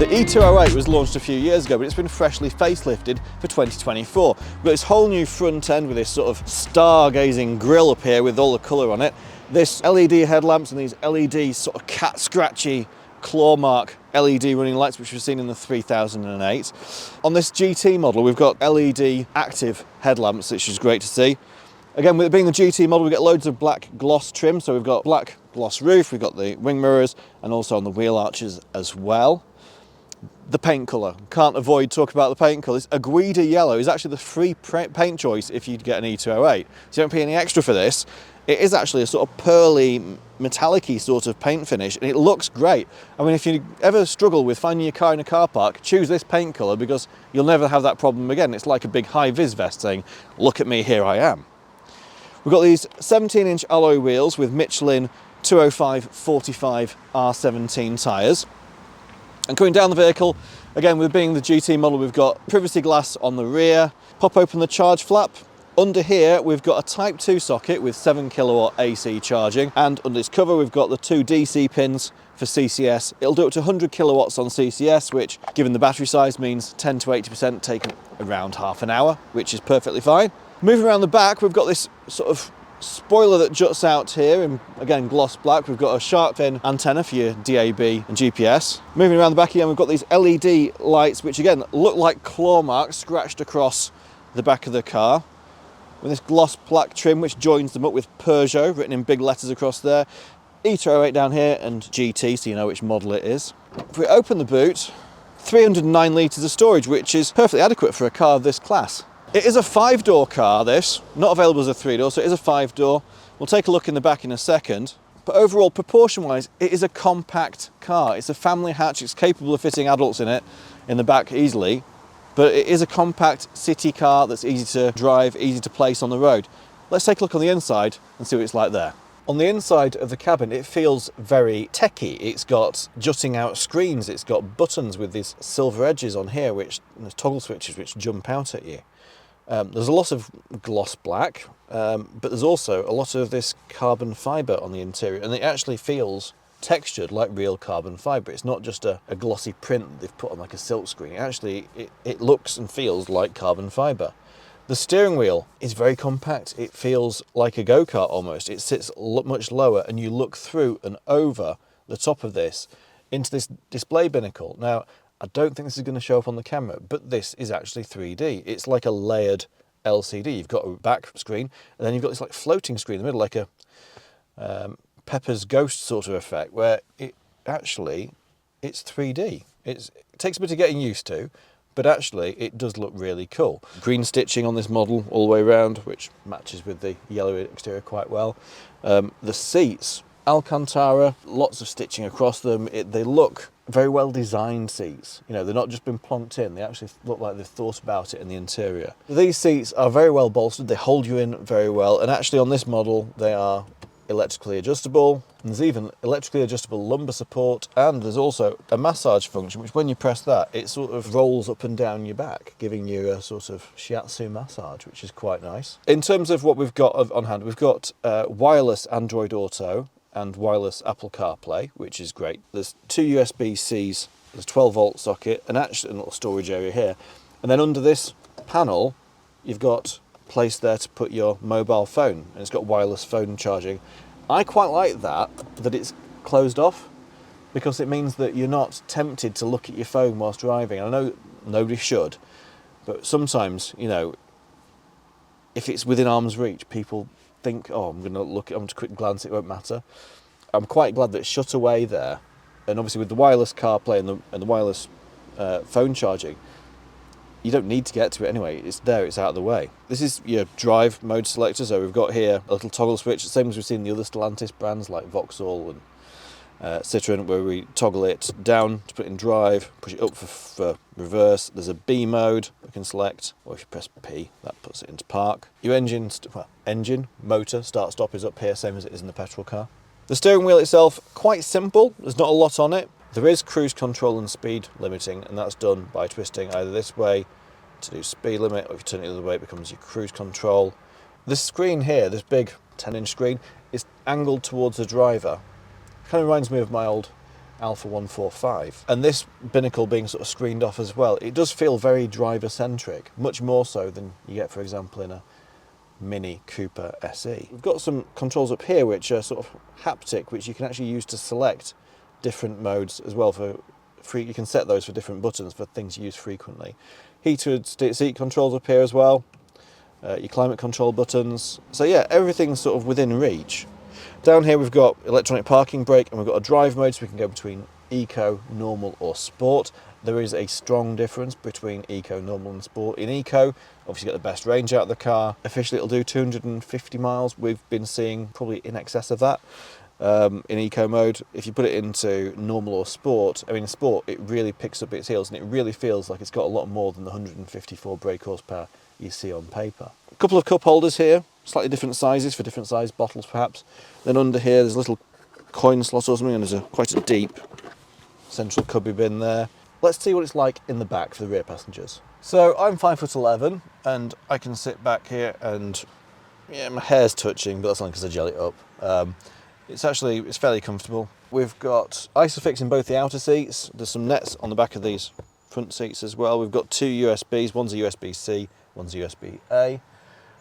The e-208 was launched a few years ago, but it's been freshly facelifted for 2024. We've got this whole new front end with this sort of stargazing grille up here with all the colour on it. This LED headlamps and these LED sort of cat scratchy claw mark LED running lights, which we've seen in the 3008. On this GT model, we've got LED active headlamps, which is great to see. Again, with it being the GT model, we get loads of black gloss trim. So we've got black gloss roof, we've got the wing mirrors, and also on the wheel arches as well. The paint colour, can't avoid talking about the paint colour. This Aguida yellow is actually the free paint choice if you get an e-208. So you don't pay any extra for this. It is actually a sort of pearly, metallic-y sort of paint finish, and it looks great. I mean, if you ever struggle with finding your car in a car park, choose this paint colour because you'll never have that problem again. It's like a big high-vis vest saying, look at me, here I am. We've got these 17-inch alloy wheels with Michelin 205/45 R17 tyres. And coming down the vehicle, again, with being the GT model, we've got privacy glass on the rear. Pop open the charge flap. Under here, we've got a Type 2 socket with 7 kilowatt AC charging. And under this cover, we've got the 2 DC pins for CCS. It'll do up to 100 kilowatts on CCS, which, given the battery size, means 10 to 80% taking around half an hour, which is perfectly fine. Moving around the back, we've got this sort of spoiler that juts out here in, again, gloss black. We've got a shark fin antenna for your DAB and GPS. Moving around the back again, we've got these LED lights, which again look like claw marks scratched across the back of the car. With this gloss black trim, which joins them up with Peugeot, written in big letters across there. e-208 down here and GT, so you know which model it is. If we open the boot, 309 litres of storage, which is perfectly adequate for a car of this class. It is a 5-door car, this, not available as a 3-door, so it is a 5-door. We'll take a look in the back in a second. But overall, proportion-wise, it is a compact car. It's a family hatch, it's capable of fitting adults in it, in the back easily. But it is a compact city car that's easy to drive, easy to place on the road. Let's take a look on the inside and see what it's like there. On the inside of the cabin, it feels very techy. It's got jutting out screens, it's got buttons with these silver edges on here, which there's toggle switches which jump out at you. There's a lot of gloss black, but there's also a lot of this carbon fibre on the interior, and it actually feels textured like real carbon fibre. It's not just a glossy print that they've put on like a silk screen. Actually, it looks and feels like carbon fibre. The steering wheel is very compact. It feels like a go-kart almost. It sits much lower, and you look through and over the top of this into this display binnacle. Now, I don't think this is going to show up on the camera, but this is actually 3D. It's like a layered LCD. You've got a back screen, and then you've got this like floating screen in the middle, like a Pepper's Ghost sort of effect, where it's 3D. It takes a bit of getting used to, but actually it does look really cool. Green stitching on this model all the way around, which matches with the yellow exterior quite well. The seats, Alcantara, lots of stitching across them. They look very well designed seats. You know, they're not just been plonked in, they actually look like they've thought about it in the interior. These seats are very well bolstered, they hold you in very well, and actually on this model they are electrically adjustable. And there's even electrically adjustable lumbar support, and there's also a massage function, which when you press that, it sort of rolls up and down your back, giving you a sort of shiatsu massage, which is quite nice. In terms of what we've got on hand, we've got wireless Android Auto and wireless Apple CarPlay, which is great. There's 2 USB-Cs, there's a 12-volt socket, and actually a little storage area here. And then under this panel, you've got place there to put your mobile phone, and it's got wireless phone charging. I quite like that it's closed off, because it means that you're not tempted to look at your phone whilst driving. I know nobody should, but sometimes, you know, if it's within arm's reach, people think, oh, I'm going to quick glance, it won't matter. I'm quite glad that it's shut away there, and obviously with the wireless CarPlay and the wireless phone charging, you don't need to get to it anyway. It's there, it's out of the way. This is your drive mode selector, so we've got here a little toggle switch, the same as we've seen in the other Stellantis brands like Vauxhall and Citroën, where we toggle it down to put it in drive, push it up for reverse. There's a B mode we can select, or if you press P, that puts it into park. Your motor, start stop is up here, same as it is in the petrol car. The steering wheel itself, quite simple, there's not a lot on it. There is cruise control and speed limiting, and that's done by twisting either this way to do speed limit, or if you turn it the other way, it becomes your cruise control. This screen here, this big 10-inch screen, is angled towards the driver. Kind of reminds me of my old Alpha 145. And this binnacle being sort of screened off as well, it does feel very driver-centric, much more so than you get, for example, in a Mini Cooper SE. We've got some controls up here which are sort of haptic, which you can actually use to select different modes as well. You can set those for different buttons for things used frequently. Heated seat controls up here as well. Your climate control buttons. So yeah, everything's sort of within reach. Down here we've got electronic parking brake, and we've got a drive mode, so we can go between Eco, Normal or Sport. There is a strong difference between Eco, Normal and Sport. In Eco, obviously you get the best range out of the car. Officially it'll do 250 miles. We've been seeing probably in excess of that in Eco mode. If you put it into Normal or Sport, I mean in Sport it really picks up its heels, and it really feels like it's got a lot more than the 154 brake horsepower you see on paper. A couple of cup holders here, slightly different sizes for different sized bottles perhaps. Then under here there's a little coin slot or something, and there's quite a deep central cubby bin there. Let's see what it's like in the back for the rear passengers. So I'm 5'11", and I can sit back here and, yeah, my hair's touching, but that's only because I gel it up. It's fairly comfortable. We've got Isofix in both the outer seats. There's some nets on the back of these front seats as well. We've got two USBs, one's a USB-C, one's a USB-A.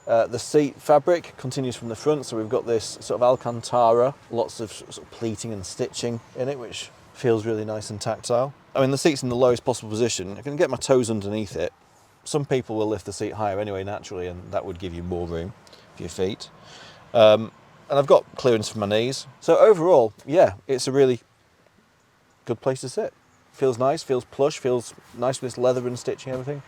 The seat fabric continues from the front, so we've got this sort of Alcantara, lots of sort of pleating and stitching in it, which feels really nice and tactile. I mean, the seat's in the lowest possible position. I can get my toes underneath it. Some people will lift the seat higher anyway, naturally, and that would give you more room for your feet. And I've got clearance for my knees. So overall, yeah, it's a really good place to sit. Feels nice, feels plush, feels nice with this leather and stitching and everything.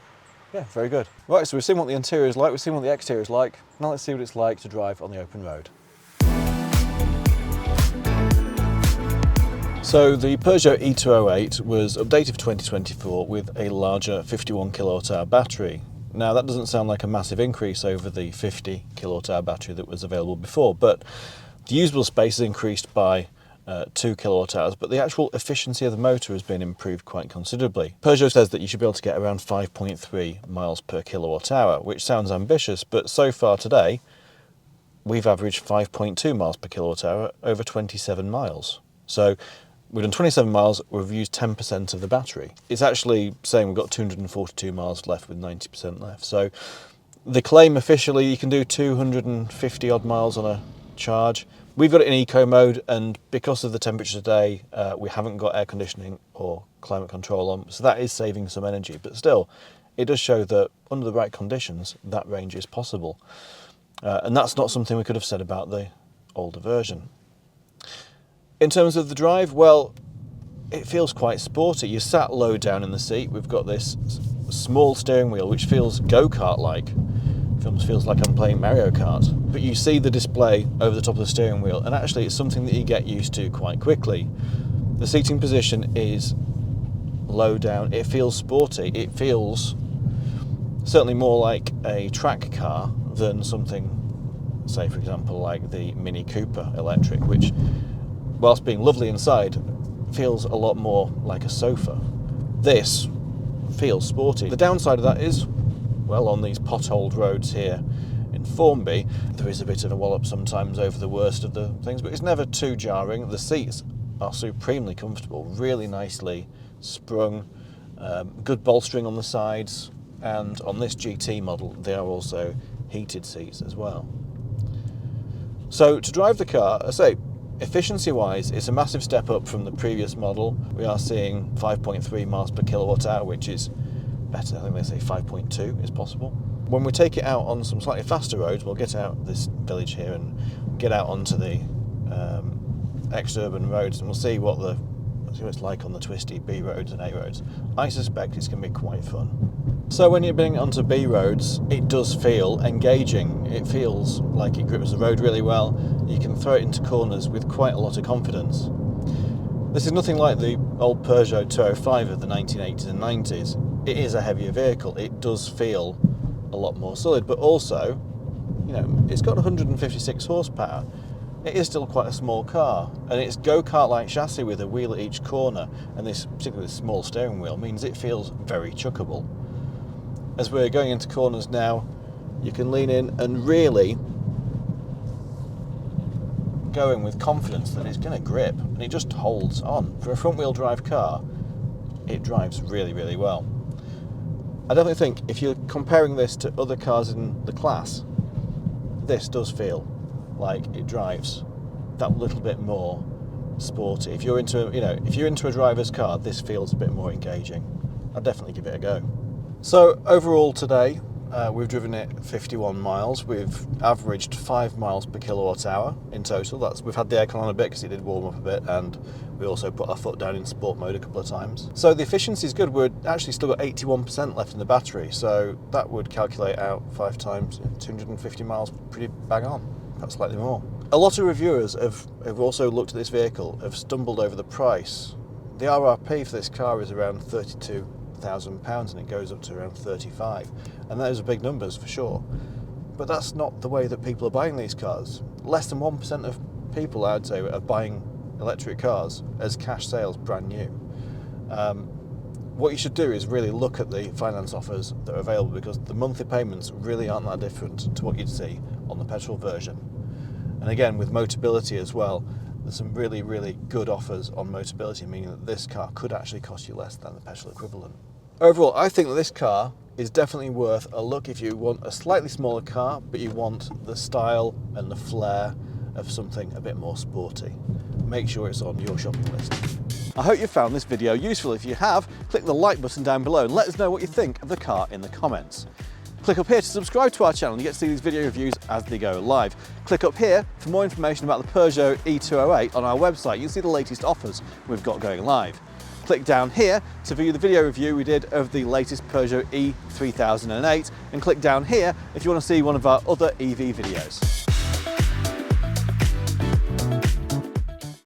Yeah, very good. Right, so we've seen what the interior is like, we've seen what the exterior is like. Now let's see what it's like to drive on the open road. So the Peugeot e-208 was updated for 2024 with a larger 51 kilowatt-hour battery. Now that doesn't sound like a massive increase over the 50 kilowatt-hour battery that was available before, but the usable space has increased by 2 kilowatt hours, but the actual efficiency of the motor has been improved quite considerably. Peugeot says that you should be able to get around 5.3 miles per kilowatt hour, which sounds ambitious, but so far today we've averaged 5.2 miles per kilowatt hour over 27 miles. So we've done 27 miles, we've used 10% of the battery. It's actually saying we've got 242 miles left with 90% left. So the claim officially, you can do 250 odd miles on a charge. We've got it in eco mode, and because of the temperature today, we haven't got air conditioning or climate control on, so that is saving some energy. But still, it does show that under the right conditions, that range is possible. And that's not something we could have said about the older version. In terms of the drive, well, it feels quite sporty. You're sat low down in the seat. We've got this small steering wheel, which feels go-kart-like. Feels like I'm playing Mario Kart. But you see the display over the top of the steering wheel, and actually it's something that you get used to quite quickly. The seating position is low down. It feels sporty. It feels certainly more like a track car than something, say for example, like the Mini Cooper electric, which, whilst being lovely inside, feels a lot more like a sofa. This feels sporty. The downside of that is, well, on these potholed roads here in Formby, there is a bit of a wallop sometimes over the worst of the things, but it's never too jarring. The seats are supremely comfortable, really nicely sprung, good bolstering on the sides, and on this GT model they are also heated seats as well. So to drive the car, I say, efficiency-wise, it's a massive step up from the previous model. We are seeing 5.3 miles per kilowatt hour, which is better. I think they say 5.2 is possible. When we take it out on some slightly faster roads, we'll get out this village here and get out onto the ex-urban roads, and we'll see what it's like on the twisty B roads and A roads. I suspect it's going to be quite fun. So when you're being onto B roads, it does feel engaging. It feels like it grips the road really well. You can throw it into corners with quite a lot of confidence. This is nothing like the old Peugeot 205 of the 1980s and 90s. It is a heavier vehicle. It does feel a lot more solid, but also, you know, it's got 156 horsepower. It is still quite a small car, and its go-kart-like chassis with a wheel at each corner, and this particularly small steering wheel, means it feels very chuckable. As we're going into corners now, you can lean in and really going with confidence that it's going to grip, and it just holds on. For a front-wheel drive car, it drives really, really well. I definitely think if you're comparing this to other cars in the class, this does feel like it drives that little bit more sporty. If you're into, if you're into a driver's car, this feels a bit more engaging. I'd definitely give it a go. So overall today, we've driven it 51 miles. We've averaged 5 miles per kilowatt hour in total. We've had the aircon on a bit because it did warm up a bit, and we also put our foot down in sport mode a couple of times. So the efficiency is good. We're actually still got 81% left in the battery, so that would calculate out 5 times 250 miles, pretty bang on, perhaps slightly more. A lot of reviewers have also looked at this vehicle, have stumbled over the price. The RRP for this car is around £32,000 and it goes up to around 35, and those are big numbers for sure. But that's not the way that people are buying these cars. Less than 1% of people, I would say, are buying electric cars as cash sales brand new. What you should do is really look at the finance offers that are available, because the monthly payments really aren't that different to what you'd see on the petrol version. And again, with Motability as well, there's some really, really good offers on Motability, meaning that this car could actually cost you less than the petrol equivalent. Overall, I think that this car is definitely worth a look if you want a slightly smaller car, but you want the style and the flair of something a bit more sporty. Make sure it's on your shopping list. I hope you found this video useful. If you have, click the like button down below and let us know what you think of the car in the comments. Click up here to subscribe to our channel and you get to see these video reviews as they go live. Click up here for more information about the Peugeot e-208 on our website. You'll see the latest offers we've got going live. Click down here to view the video review we did of the latest Peugeot e-3008, and click down here if you want to see one of our other EV videos.